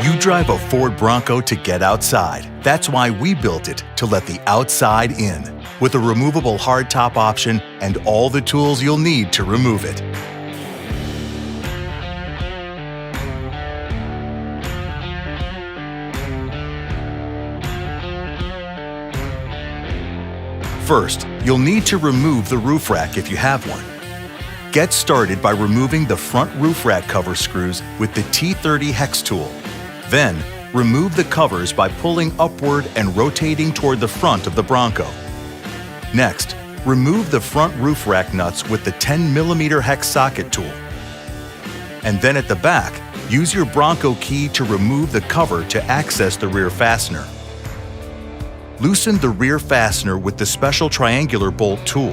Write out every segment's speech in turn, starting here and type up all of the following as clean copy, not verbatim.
You drive a Ford Bronco to get outside. That's why we built it, to let the outside in, with a removable hardtop option and all the tools you'll need to remove it. First, you'll need to remove the roof rack if you have one. Get started by removing the front roof rack cover screws with the T30 hex tool. Then, remove the covers by pulling upward and rotating toward the front of the Bronco. Next, remove the front roof rack nuts with the 10mm hex socket tool. And then at the back, use your Bronco key to remove the cover to access the rear fastener. Loosen the rear fastener with the special triangular bolt tool.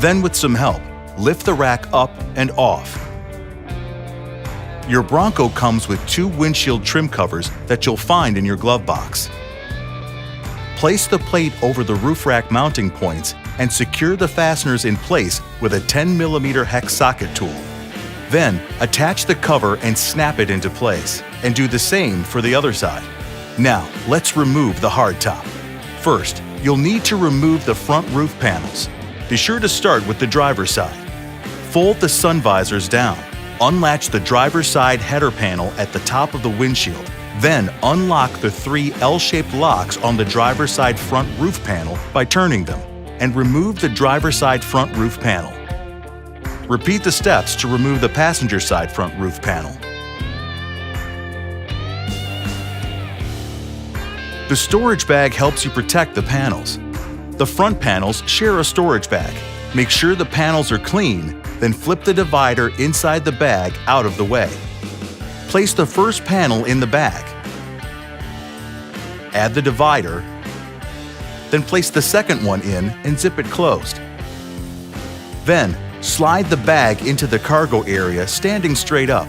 Then, with some help, lift the rack up and off. Your Bronco comes with 2 windshield trim covers that you'll find in your glove box. Place the plate over the roof rack mounting points and secure the fasteners in place with a 10mm hex socket tool. Then, attach the cover and snap it into place, and do the same for the other side. Now, let's remove the hardtop. First, you'll need to remove the front roof panels. Be sure to start with the driver's side. Fold the sun visors down. Unlatch the driver's side header panel at the top of the windshield. Then, unlock the 3 L-shaped locks on the driver's side front roof panel by turning them, and remove the driver's side front roof panel. Repeat the steps to remove the passenger side front roof panel. The storage bag helps you protect the panels. The front panels share a storage bag. Make sure the panels are clean, then flip the divider inside the bag out of the way. Place the first panel in the bag. Add the divider, then place the second one in and zip it closed. Then, slide the bag into the cargo area standing straight up.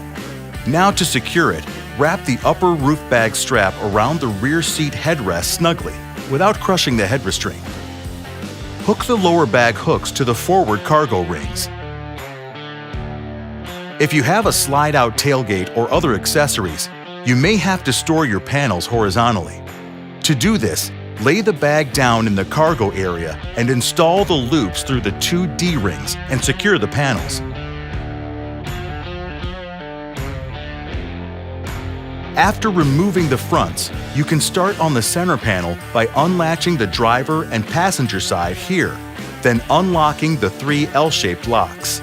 Now to secure it, wrap the upper roof bag strap around the rear seat headrest snugly, without crushing the head restraint. Hook the lower bag hooks to the forward cargo rings. If you have a slide-out tailgate or other accessories, you may have to store your panels horizontally. To do this, lay the bag down in the cargo area and install the loops through the 2 D-rings and secure the panels. After removing the fronts, you can start on the center panel by unlatching the driver and passenger side here, then unlocking the 3 L-shaped locks.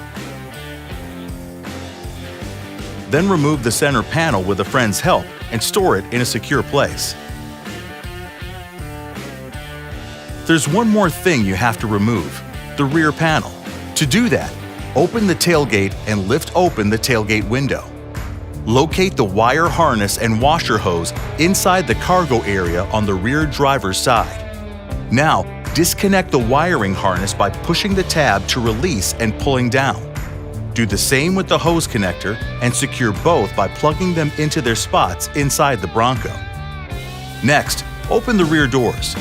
Then remove the center panel with a friend's help and store it in a secure place. There's one more thing you have to remove: the rear panel. To do that, open the tailgate and lift open the tailgate window. Locate the wire harness and washer hose inside the cargo area on the rear driver's side. Now, disconnect the wiring harness by pushing the tab to release and pulling down. Do the same with the hose connector and secure both by plugging them into their spots inside the Bronco. Next, open the rear doors.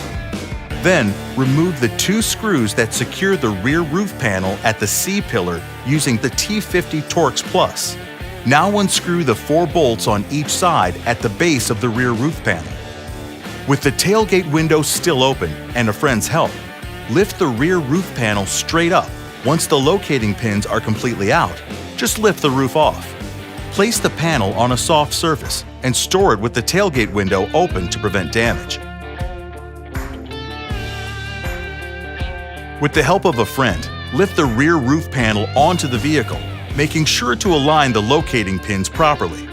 Then, remove the 2 screws that secure the rear roof panel at the C-pillar using the T50 Torx Plus. Now unscrew the 4 bolts on each side at the base of the rear roof panel. With the tailgate window still open and a friend's help, lift the rear roof panel straight up. Once the locating pins are completely out, just lift the roof off. Place the panel on a soft surface and store it with the tailgate window open to prevent damage. With the help of a friend, lift the rear roof panel onto the vehicle, making sure to align the locating pins properly.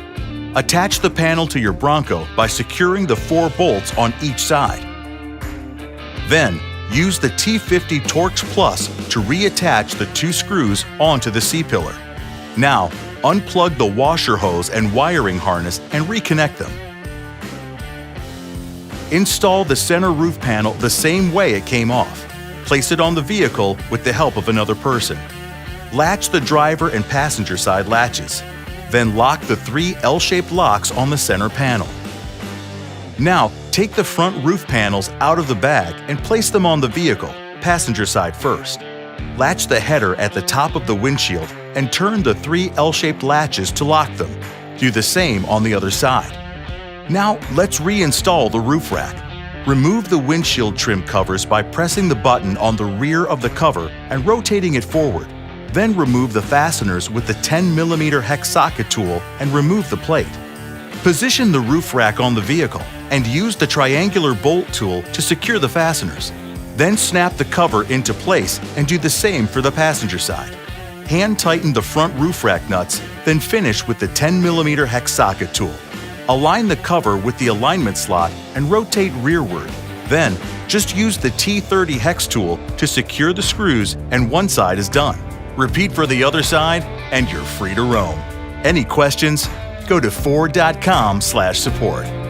Attach the panel to your Bronco by securing the 4 bolts on each side. Then, use the T50 Torx Plus to reattach the 2 screws onto the C-pillar. Now, unplug the washer hose and wiring harness and reconnect them. Install the center roof panel the same way it came off. Place it on the vehicle with the help of another person. Latch the driver and passenger side latches. Then lock the 3 L-shaped locks on the center panel. Now, take the front roof panels out of the bag and place them on the vehicle, passenger side first. Latch the header at the top of the windshield and turn the 3 L-shaped latches to lock them. Do the same on the other side. Now, let's reinstall the roof rack. Remove the windshield trim covers by pressing the button on the rear of the cover and rotating it forward. Then remove the fasteners with the 10mm hex socket tool and remove the plate. Position the roof rack on the vehicle and use the triangular bolt tool to secure the fasteners. Then snap the cover into place and do the same for the passenger side. Hand tighten the front roof rack nuts, then finish with the 10mm hex socket tool. Align the cover with the alignment slot and rotate rearward. Then, just use the T30 hex tool to secure the screws and one side is done. Repeat for the other side and you're free to roam. Any questions? Go to Ford.com/support.